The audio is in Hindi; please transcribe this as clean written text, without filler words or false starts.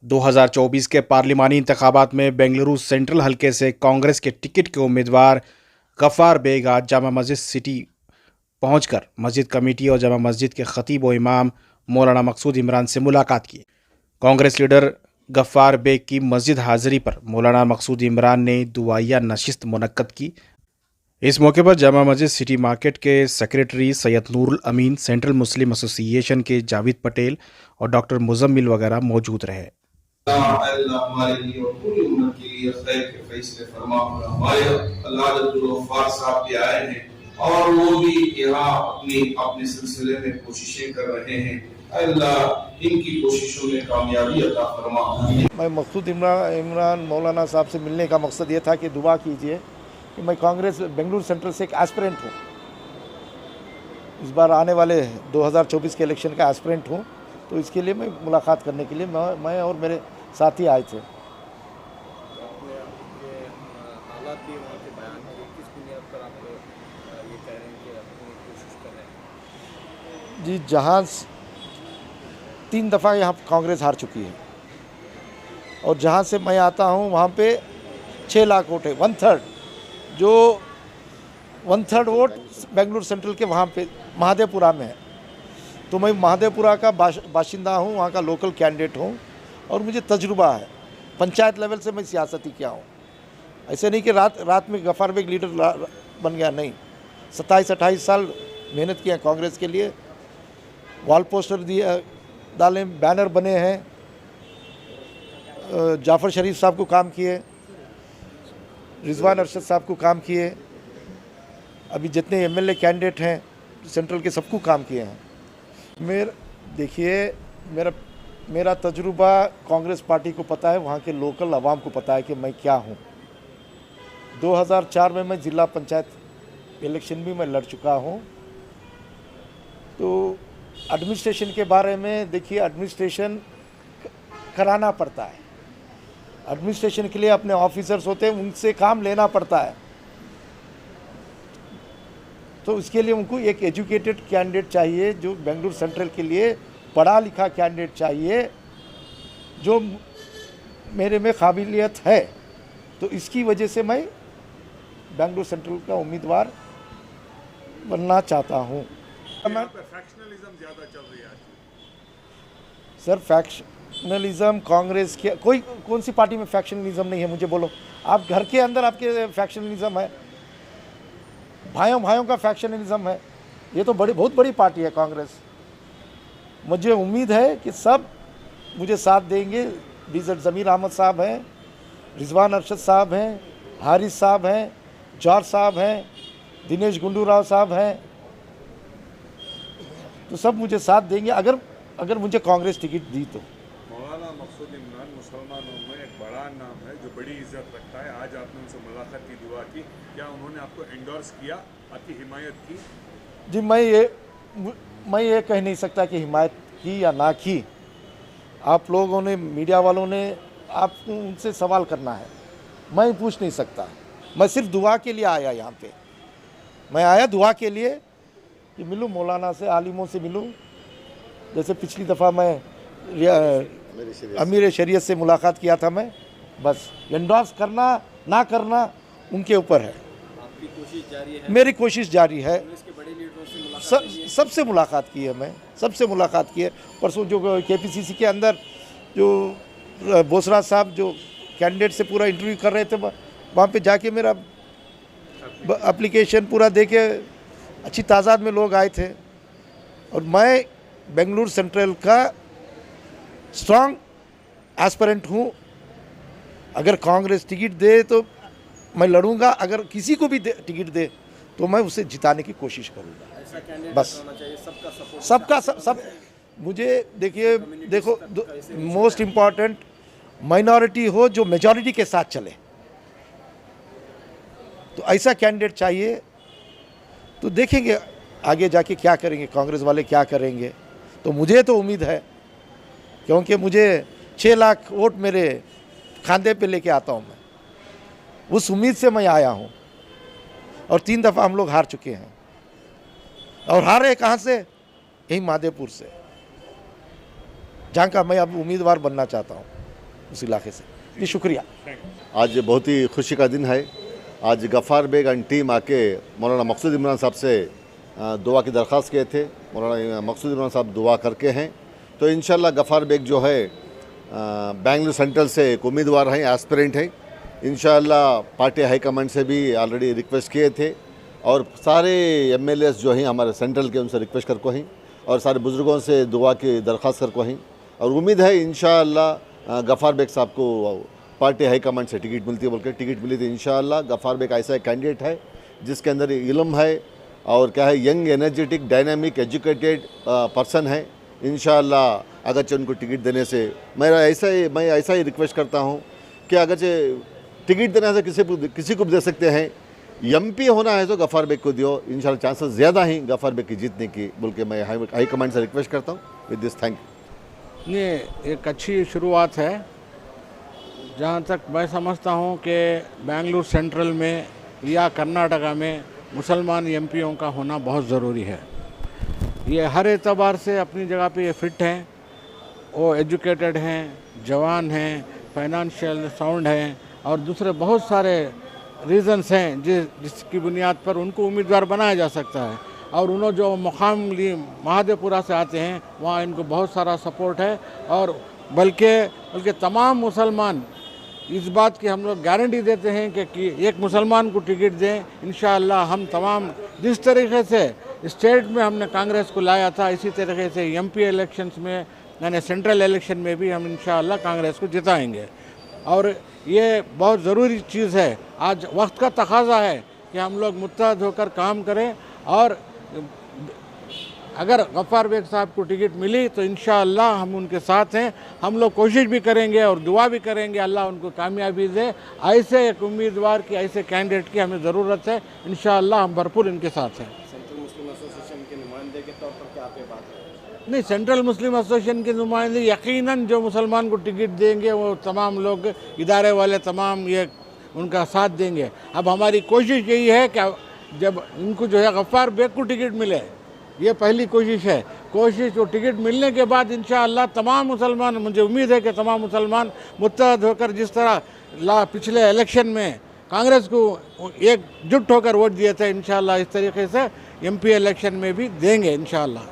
2024 के पार्लिमानी इंतखाबात में बेंगलुरु सेंट्रल हलके से कांग्रेस के टिकट के उम्मीदवार गफ्फार बेग आज जामा मस्जिद सिटी पहुंचकर मस्जिद कमेटी और जामा मस्जिद के खतीब व इमाम मौलाना मकसूद इमरान से मुलाकात की। कांग्रेस लीडर गफ्फार बेग की मस्जिद हाजिरी पर मौलाना मकसूद इमरान ने दुआया नशिस्त मुनक्कद की। इस मौके पर जामा मस्जिद सिटी मार्केट के सेक्रेटरी सैयद नूरुल अमीन, सेंट्रल मुस्लिम एसोसिएशन के जावेद पटेल और डॉक्टर मुजम्मिल वगैरह मौजूद रहे। अल्लाह हमारे लिए और पूरी उम्मत के लिए खैर के फैसले फरमा। हमारे अल्लाह गफ्फार साहब भी आए हैं और वो भी यहाँ अपने सिलसिले में कोशिशें कर रहे हैं। अल्लाह इनकी कोशिशों में कामयाबी अता फरमा। मैं मकसूद इमरान मौलाना साहब से मिलने का मकसद ये था कि दुआ कीजिए कि मैं कांग्रेस बेंगलुरु सेंट्रल से एक एस्पिरेंट हूँ, इस बार आने वाले 2024 के इलेक्शन का एस्पिरेंट हूँ। तो इसके लिए मैं मुलाकात करने के लिए मैं और मेरे साथी आए थे। हालात भी वहाँ के बयान किए, किस बुनियाद पर आप ये कह रहे हैं कि अपनी कोशिश कर रहे हैं? जी, जहाँ 3 दफ़ा यहाँ कांग्रेस हार चुकी है और जहाँ से मैं आता हूँ वहाँ पे 6 लाख वोट है, 1/3 जो 1/3 वोट बेंगलुरु सेंट्रल के वहाँ पे महादेवपुरा में है। तो मैं महादेवपुरा का बाशिंदा हूँ, वहाँ का लोकल कैंडिडेट हूँ और मुझे तजुर्बा है। पंचायत लेवल से मैं सियासती किया हूँ। ऐसे नहीं कि रात में गफ्फार बेग लीडर बन गया, नहीं। 27-28 साल मेहनत किया कांग्रेस के लिए, वॉल पोस्टर दिए, डाले, बैनर बने हैं, जाफ़र शरीफ साहब को काम किए, रिजवान अरशद साहब को काम किए, अभी जितने एमएलए कैंडिडेट हैं सेंट्रल के सबको काम किए हैं। देखिए, मेरा तजुर्बा कांग्रेस पार्टी को पता है, वहाँ के लोकल आवाम को पता है कि मैं क्या हूँ। 2004 में मैं ज़िला पंचायत इलेक्शन भी मैं लड़ चुका हूँ। तो एडमिनिस्ट्रेशन के बारे में देखिए, एडमिनिस्ट्रेशन कराना पड़ता है। एडमिनिस्ट्रेशन के लिए अपने ऑफिसर्स होते हैं, उनसे काम लेना पड़ता है। तो इसके लिए उनको एक एजुकेटेड कैंडिडेट चाहिए, जो बेंगलुरु सेंट्रल के लिए पढ़ा लिखा कैंडिडेट चाहिए, जो मेरे में काबिलियत है। तो इसकी वजह से मैं बेंगलुरु सेंट्रल का उम्मीदवार बनना चाहता हूँ। फैक्शनलिज्म ज़्यादा चल रही है आज। सर, फैक्शनलिज्म कांग्रेस के कौन सी पार्टी में फैक्शनलिज्म नहीं है? मुझे बोलो। आप घर के अंदर आपके फैक्शनलिज्म है, भाइयों का फैक्शनलिज्म है। ये तो बहुत बड़ी पार्टी है कांग्रेस। मुझे उम्मीद है कि सब मुझे साथ देंगे। बीज़ेड ज़मीर अहमद साहब हैं, रिजवान अरशद साहब हैं, हारिस साहब हैं, जॉर्ज साहब हैं, दिनेश गुंडूराव साहब हैं। तो सब मुझे साथ देंगे अगर मुझे कांग्रेस टिकट दी तो। मौलाना मकसूद इमरान मुसलमानों में एक बड़ा नाम है जो बड़ी इज्जत रखता है। आज आपने उनसे मुलाकात की, दुआ की, क्या उन्होंने आपको एंडोर्स किया, आपकी हिमायत की? जी, मैं ये कह नहीं सकता कि हिमायत की या ना की। आप लोगों ने, मीडिया वालों ने, आपको उनसे सवाल करना है, मैं पूछ नहीं सकता। मैं सिर्फ दुआ के लिए आया यहाँ पे। मैं आया दुआ के लिए कि मिलूँ मौलाना से, आलिमों से मिलूँ। जैसे पिछली दफ़ा मैं अमीर शरीयत से मुलाकात किया था मैं। बस एंडोर्स करना ना करना उनके ऊपर है। आपकी कोशिश जारी है? मेरी कोशिश जारी है। के बड़े लीडरों से मुलाकात सबसे मुलाकात की है, मैं सबसे मुलाकात की है। परसों जो केपीसीसी के अंदर जो बोसरा साहब जो कैंडिडेट से पूरा इंटरव्यू कर रहे थे, वहाँ पे जाके मेरा एप्लीकेशन पूरा देके अच्छी तादाद में लोग आए थे। और मैं बेंगलुरु सेंट्रल का स्ट्रांग एस्पिरेंट हूँ। अगर कांग्रेस टिकट दे तो मैं लड़ूंगा, अगर किसी को भी टिकट दे तो मैं उसे जिताने की कोशिश करूंगा। बस सबका सब मुझे देखो मोस्ट इम्पॉर्टेंट माइनॉरिटी हो जो मेजॉरिटी के साथ चले, तो ऐसा कैंडिडेट चाहिए। तो देखेंगे आगे जाके क्या करेंगे कांग्रेस वाले, क्या करेंगे। तो मुझे तो उम्मीद है, क्योंकि मुझे 6 लाख वोट मेरे खांदे पे लेके आता हूँ मैं, उस उम्मीद से मैं आया हूँ। और 3 दफ़ा हम लोग हार चुके हैं। और हारे कहाँ से? यही महादेवपुर से, जहाँ का मैं अब उम्मीदवार बनना चाहता हूँ। उस इलाके से। जी शुक्रिया। आज बहुत ही खुशी का दिन है। आज गफ़ार बेग एंड टीम आके मौलाना मकसूद इमरान साहब से दुआ की दरख्वास्त किए थे। मौलाना मकसूद इमरान साहब दुआ करके हैं, तो इंशाल्लाह गफ़ार बेग जो है बेंगलुरु सेंट्रल से एक उम्मीदवार हैं, एस्पिरेंट हैं। इंशाल्लाह पार्टी हाईकमांड से भी ऑलरेडी रिक्वेस्ट किए थे और सारे MLAs जो हैं हमारे सेंट्रल के उनसे रिक्वेस्ट करको हैं और सारे बुज़ुर्गों से दुआ की दरख्वास्त करको हैं और उम्मीद है इंशाअल्लाह गफ़ार बेग साहब को पार्टी हाईकमांड से टिकट मिलती है। बोल के टिकट मिली थी इंशाअल्लाह। गफ़ार बेग ऐसा एक कैंडिडेट है जिसके अंदर इल्म है और क्या है, young energetic dynamic educated person है। इंशाअल्लाह अगरचे उनको टिकट देने से मैं ऐसा ही रिक्वेस्ट करता हूँ कि अगरचे टिकट देने से किसी को भी दे सकते हैं, MP होना है तो गफ़ार बेग को दियो। इंशाल्लाह चांसेस ज़्यादा हैं गफ़ार बेग की जीतने की, बोल के मैं हाई कमांड से रिक्वेस्ट करता हूँ। With this thank you. ये एक अच्छी शुरुआत है। जहाँ तक मैं समझता हूँ कि बेंगलुरु सेंट्रल में या कर्नाटका में मुसलमान MPओं का होना बहुत ज़रूरी है। ये हर एतबार से अपनी जगह पे ये फिट हैं, वो एजुकेटेड हैं, जवान हैं, फाइनेंशियल साउंड हैं और दूसरे बहुत सारे रीज़न्स हैं जिसकी बुनियाद पर उनको उम्मीदवार बनाया जा सकता है। और उन्होंने जो मुकाम महादेवपुरा से आते हैं वहाँ इनको बहुत सारा सपोर्ट है और बल्कि तमाम मुसलमान इस बात की हम लोग गारंटी देते हैं कि एक मुसलमान को टिकट दें। इंशाअल्लाह हम तमाम जिस तरीके से स्टेट में हमने कांग्रेस को लाया था, इसी तरीके से MP इलेक्शंस में यानी सेंट्रल इलेक्शन में भी हम इंशाअल्लाह कांग्रेस को जिताएंगे। और ये बहुत ज़रूरी चीज़ है, आज वक्त का तकाजा है कि हम लोग मुत्तहद होकर काम करें और अगर गफ़ार बेग साहब को टिकट मिली तो इंशाअल्लाह हम उनके साथ हैं। हम लोग कोशिश भी करेंगे और दुआ भी करेंगे अल्लाह उनको कामयाबी दे। ऐसे एक उम्मीदवार की, ऐसे कैंडिडेट की हमें ज़रूरत है। इंशाअल्लाह हम भरपूर इनके साथ हैं। सेंट्रल मुस्लिम एसोसिएशन के नुमाइंदे के तौर पर क्या आप ये बात है? नहीं, सेंट्रल मुस्लिम एसोसिएशन के नुमाइंदे यकीनन जो मुसलमान को टिकट देंगे वो तमाम लोग, इदारे वाले तमाम ये उनका साथ देंगे। अब हमारी कोशिश यही है कि जब इनको जो है गफ़ार बेग को टिकट मिले, ये पहली कोशिश है। कोशिश वो टिकट मिलने के बाद इंशाअल्लाह तमाम मुसलमान, मुझे उम्मीद है कि तमाम मुसलमान मुत्तहद होकर जिस तरह पिछले इलेक्शन में कांग्रेस को एकजुट होकर वोट दिए थे, इंशाअल्लाह इस तरीके से MP इलेक्शन में भी देंगे इंशाअल्लाह।